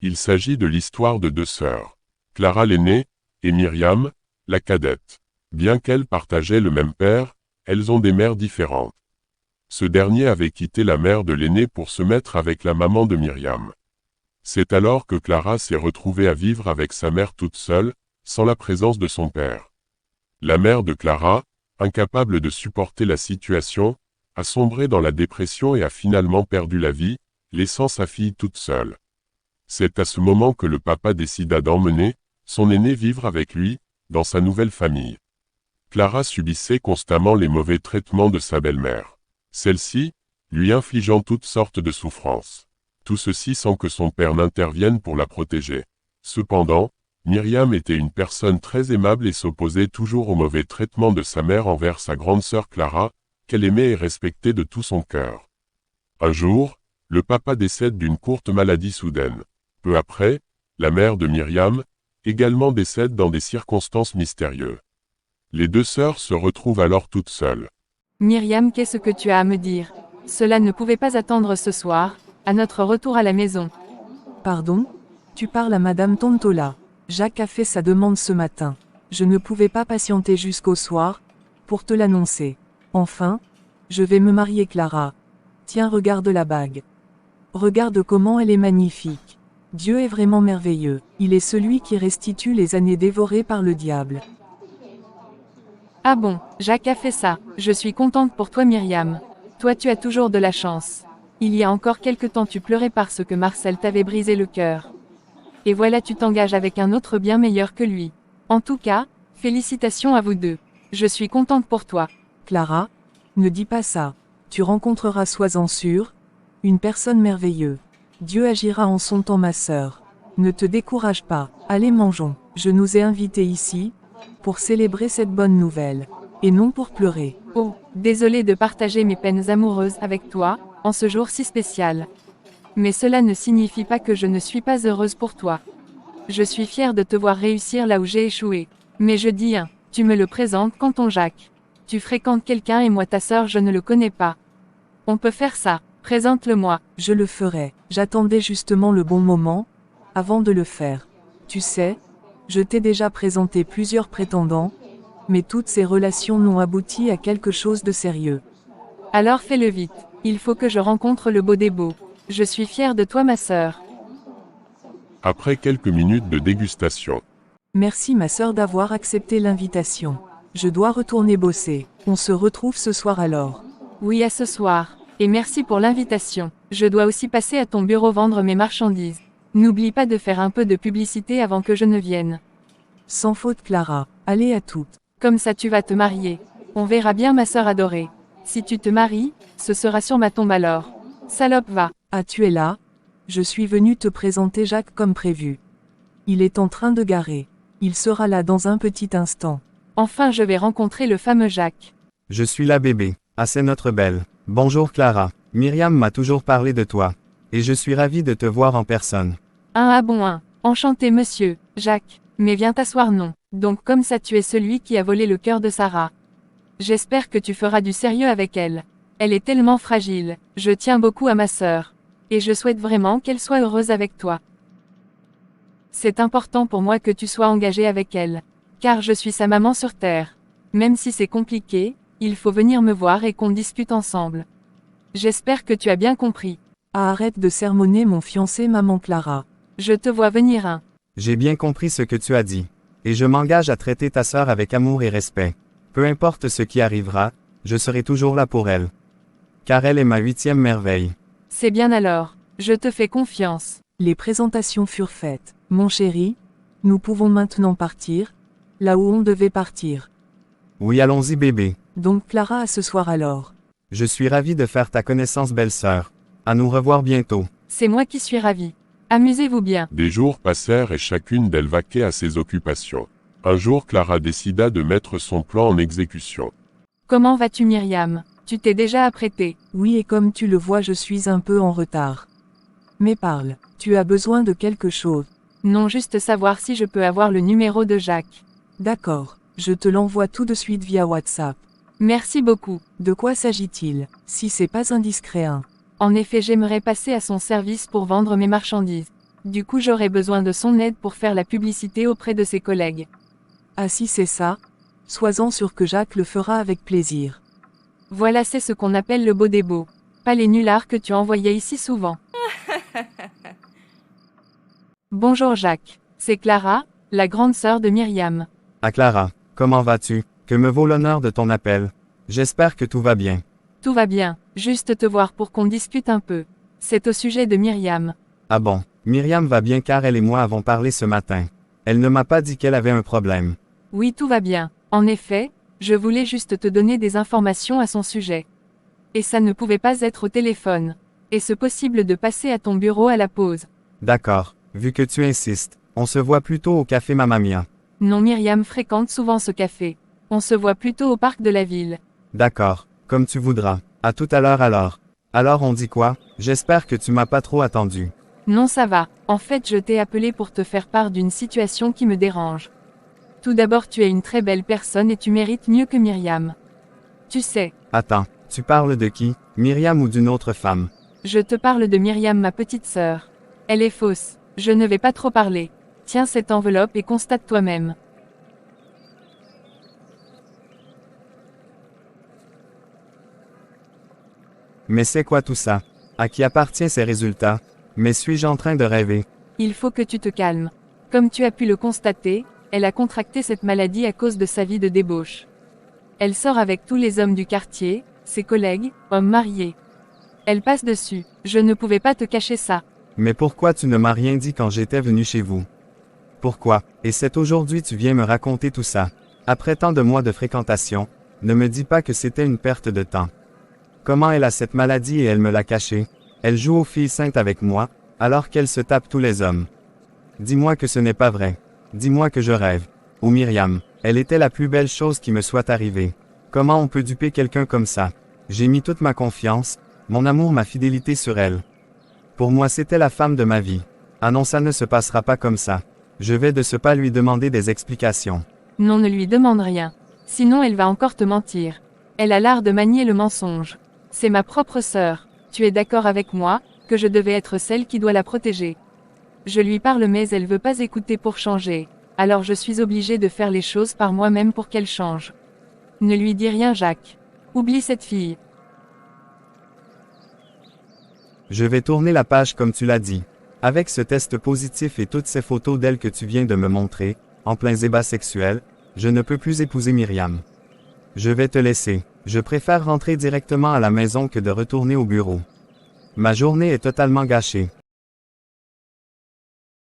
Il s'agit de l'histoire de deux sœurs, Clara l'aînée, et Myriam, la cadette. Bien qu'elles partageaient le même père, elles ont des mères différentes. Ce dernier avait quitté la mère de l'aînée pour se mettre avec la maman de Myriam. C'est alors que Clara s'est retrouvée à vivre avec sa mère toute seule, sans la présence de son père. La mère de Clara, incapable de supporter la situation, a sombré dans la dépression et a finalement perdu la vie, laissant sa fille toute seule. C'est à ce moment que le papa décida d'emmener son aîné vivre avec lui, dans sa nouvelle famille. Clara subissait constamment les mauvais traitements de sa belle-mère. Celle-ci, lui infligeant toutes sortes de souffrances. Tout ceci sans que son père n'intervienne pour la protéger. Cependant, Myriam était une personne très aimable et s'opposait toujours au mauvais traitement de sa mère envers sa grande sœur Clara, qu'elle aimait et respectait de tout son cœur. Un jour, le papa décède d'une courte maladie soudaine. Peu après, la mère de Myriam, également décède dans des circonstances mystérieuses. Les deux sœurs se retrouvent alors toutes seules. Myriam, qu'est-ce que tu as à me dire? Cela ne pouvait pas attendre ce soir, à notre retour à la maison. Pardon? Tu parles à Madame Tontola. Jacques a fait sa demande ce matin. Je ne pouvais pas patienter jusqu'au soir, pour te l'annoncer. Enfin, je vais me marier Clara. Tiens, regarde la bague. Regarde comment elle est magnifique. Dieu est vraiment merveilleux. Il est celui qui restitue les années dévorées par le diable. Ah bon, Jacques a fait ça. Je suis contente pour toi Myriam. Toi tu as toujours de la chance. Il y a encore quelque temps tu pleurais parce que Marcel t'avait brisé le cœur. Et voilà tu t'engages avec un autre bien meilleur que lui. En tout cas, félicitations à vous deux. Je suis contente pour toi. Clara, ne dis pas ça. Tu rencontreras, sois-en sûre, une personne merveilleuse. Dieu agira en son temps ma sœur. Ne te décourage pas. Allez mangeons. Je nous ai invités ici, pour célébrer cette bonne nouvelle. Et non pour pleurer. Oh, désolée de partager mes peines amoureuses avec toi, en ce jour si spécial. Mais cela ne signifie pas que je ne suis pas heureuse pour toi. Je suis fière de te voir réussir là où j'ai échoué. Mais je dis tu me le présentes quand ton Jacques. Tu fréquentes quelqu'un et moi ta sœur je ne le connais pas. On peut faire ça, présente-le-moi. Je le ferai. J'attendais justement le bon moment, avant de le faire. Tu sais, je t'ai déjà présenté plusieurs prétendants, mais toutes ces relations n'ont abouti à quelque chose de sérieux. Alors fais-le vite. Il faut que je rencontre le beau des beaux. Je suis fière de toi ma sœur. Après quelques minutes de dégustation. Merci ma sœur d'avoir accepté l'invitation. Je dois retourner bosser. On se retrouve ce soir alors. Oui, à ce soir. Et merci pour l'invitation. Je dois aussi passer à ton bureau vendre mes marchandises. N'oublie pas de faire un peu de publicité avant que je ne vienne. Sans faute Clara. Allez à toutes. Comme ça tu vas te marier. On verra bien ma sœur adorée. Si tu te maries, ce sera sur ma tombe alors. Salope va. Ah tu es là? Je suis venu te présenter Jacques comme prévu. Il est en train de garer. Il sera là dans un petit instant. Enfin je vais rencontrer le fameux Jacques. Je suis là bébé. Ah c'est notre belle. Bonjour Clara. Myriam m'a toujours parlé de toi. Et je suis ravi de te voir en personne. Ah bon Enchanté monsieur, Jacques. Mais viens t'asseoir non. Donc comme ça tu es celui qui a volé le cœur de Sarah. J'espère que tu feras du sérieux avec elle. Elle est tellement fragile. Je tiens beaucoup à ma sœur. Et je souhaite vraiment qu'elle soit heureuse avec toi. C'est important pour moi que tu sois engagé avec elle. Car je suis sa maman sur terre. Même si c'est compliqué, il faut venir me voir et qu'on discute ensemble. J'espère que tu as bien compris. Ah arrête de sermonner mon fiancé maman Clara. Je te vois venir J'ai bien compris ce que tu as dit. Et je m'engage à traiter ta sœur avec amour et respect. Peu importe ce qui arrivera, je serai toujours là pour elle. Car elle est ma 8e merveille. C'est bien alors, je te fais confiance. Les présentations furent faites. Mon chéri, nous pouvons maintenant partir, là où on devait partir. Oui allons-y bébé. Donc Clara à ce soir alors. Je suis ravi de faire ta connaissance belle-sœur. À nous revoir bientôt. C'est moi qui suis ravie. Amusez-vous bien. Des jours passèrent et chacune d'elles vaquait à ses occupations. Un jour Clara décida de mettre son plan en exécution. Comment vas-tu Myriam? Tu t'es déjà apprêtée? Oui et comme tu le vois je suis un peu en retard. Mais parle, tu as besoin de quelque chose. Non juste savoir si je peux avoir le numéro de Jacques. D'accord, je te l'envoie tout de suite via WhatsApp. Merci beaucoup. De quoi s'agit-il, si c'est pas indiscret En effet j'aimerais passer à son service pour vendre mes marchandises. Du coup j'aurai besoin de son aide pour faire la publicité auprès de ses collègues. Ah si c'est ça, sois-en sûr que Jacques le fera avec plaisir. Voilà, c'est ce qu'on appelle le beau des beaux. Pas les nullards que tu envoyais ici souvent. Bonjour Jacques. C'est Clara, la grande sœur de Myriam. Ah Clara, comment vas-tu? Que me vaut l'honneur de ton appel? J'espère que tout va bien. Tout va bien, juste te voir pour qu'on discute un peu. C'est au sujet de Myriam. Ah bon, Myriam va bien car elle et moi avons parlé ce matin. Elle ne m'a pas dit qu'elle avait un problème. Oui, tout va bien. En effet, je voulais juste te donner des informations à son sujet. Et ça ne pouvait pas être au téléphone. Est-ce possible de passer à ton bureau à la pause? D'accord, vu que tu insistes, on se voit plutôt au café Mamma Mia. Non, Myriam fréquente souvent ce café. On se voit plutôt au parc de la ville. D'accord, comme tu voudras. À tout à l'heure alors. Alors on dit quoi? J'espère que tu m'as pas trop attendu. Non, ça va. En fait, je t'ai appelé pour te faire part d'une situation qui me dérange. Tout d'abord, tu es une très belle personne et tu mérites mieux que Myriam. Tu sais, Attends, tu parles de qui? Myriam ou d'une autre femme? je te parle de Myriam, ma petite sœur. Elle est fausse. Je ne vais pas trop parler. Tiens cette enveloppe et constate toi-même. Mais c'est quoi tout ça? À qui appartient ces résultats? Mais suis-je en train de rêver? Il faut que tu te calmes. Comme tu as pu le constater, elle a contracté cette maladie à cause de sa vie de débauche. Elle sort avec tous les hommes du quartier, ses collègues, hommes mariés. Elle passe dessus. Je ne pouvais pas te cacher ça. Mais pourquoi tu ne m'as rien dit quand j'étais venu chez vous? Pourquoi? Et c'est aujourd'hui tu viens me raconter tout ça. Après tant de mois de fréquentation, ne me dis pas que c'était une perte de temps. Comment elle a cette maladie et elle me l'a cachée? Elle joue aux filles saintes avec moi, alors qu'elle se tape tous les hommes. Dis-moi que ce n'est pas vrai. Dis-moi que je rêve. Ou Myriam, elle était la plus belle chose qui me soit arrivée. Comment on peut duper quelqu'un comme ça? J'ai mis toute ma confiance, mon amour, ma fidélité sur elle. Pour moi c'était la femme de ma vie. Ah non, ça ne se passera pas comme ça. Je vais de ce pas lui demander des explications. Non, ne lui demande rien. Sinon elle va encore te mentir. Elle a l'art de manier le mensonge. C'est ma propre sœur. Tu es d'accord avec moi, que je devais être celle qui doit la protéger. Je lui parle mais elle veut pas écouter pour changer. Alors je suis obligée de faire les choses par moi-même pour qu'elle change. Ne lui dis rien, Jacques. Oublie cette fille. Je vais tourner la page comme tu l'as dit. Avec ce test positif et toutes ces photos d'elle que tu viens de me montrer, en plein débat sexuel, je ne peux plus épouser Myriam. Je vais te laisser. Je préfère rentrer directement à la maison que de retourner au bureau. Ma journée est totalement gâchée.